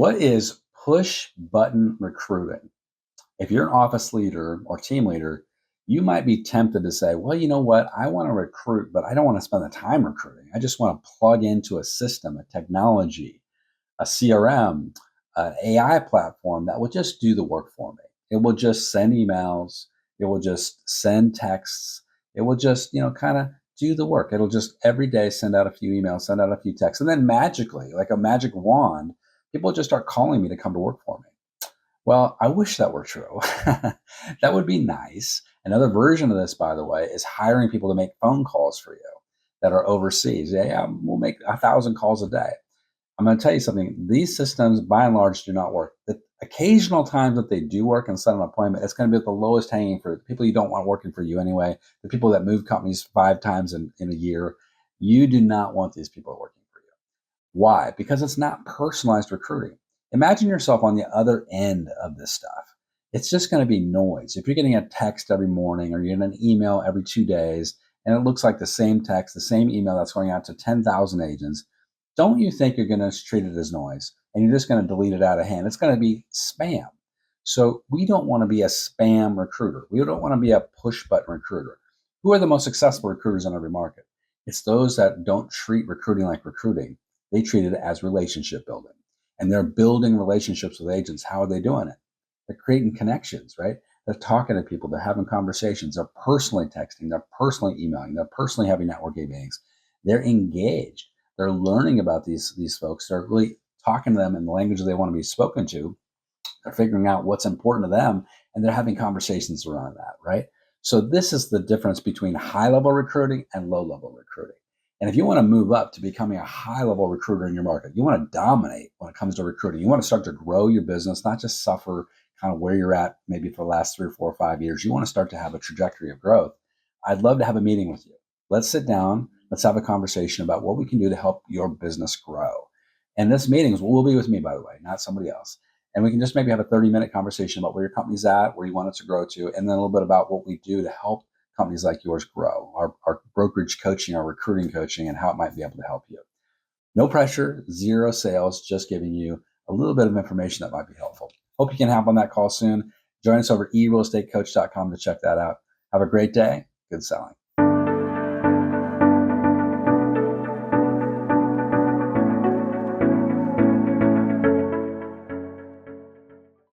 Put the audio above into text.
What is push button recruiting? If you're an office leader or team leader, you might be tempted to say, well, you know what? I want to recruit, but I don't want to spend the time recruiting. I just want to plug into a system, a technology, a CRM, an AI platform that will just do the work for me. It will just send emails. It will just send texts. It will just, kind of do the work. It'll just every day send out a few emails, send out a few texts. And then magically, like a magic wand, people just start calling me to come to work for me. Well, I wish that were true. That would be nice. Another version of this, by the way, is hiring people to make phone calls for you that are overseas. Yeah, we'll make 1,000 calls a day. I'm going to tell you something. These systems, by and large, do not work. The occasional times that they do work and set an appointment, it's going to be at the lowest hanging fruit. The people you don't want working for you anyway, the people that move companies 5 times in a year, you do not want these people working for you. Why? Because it's not personalized recruiting. Imagine yourself on the other end of this stuff. It's just going to be noise. If you're getting a text every morning or you're getting an email every 2 days, and it looks like the same text, the same email that's going out to 10,000 agents, don't you think you're going to treat it as noise and you're just going to delete it out of hand? It's going to be spam. So we don't want to be a spam recruiter. We don't want to be a push button recruiter. Who are the most successful recruiters in every market? It's those that don't treat recruiting like recruiting. They treat it as relationship building. And they're building relationships with agents. How are they doing it? They're creating connections, right? They're talking to people. They're having conversations. They're personally texting. They're personally emailing. They're personally having networking meetings. They're engaged. They're learning about these folks. They're really talking to them in the language they want to be spoken to. They're figuring out what's important to them, and they're having conversations around that, right? So this is the difference between high-level recruiting and low-level recruiting. And if you want to move up to becoming a high-level recruiter in your market, you want to dominate when it comes to recruiting. You want to start to grow your business, not just suffer kind of where you're at maybe for the last 3 or 4 or 5 years. You want to start to have a trajectory of growth. I'd love to have a meeting with you. Let's sit down. Let's have a conversation about what we can do to help your business grow. And this meeting will be with me, by the way, not somebody else. And we can just maybe have a 30-minute conversation about where your company's at, where you want it to grow to, and then a little bit about what we do to help companies like yours grow, our brokerage coaching, our recruiting coaching, and how it might be able to help you. No pressure, zero sales, just giving you a little bit of information that might be helpful. Hope you can hop on that call soon. Join us over at eRealEstateCoach.com to check that out. Have a great day. Good selling.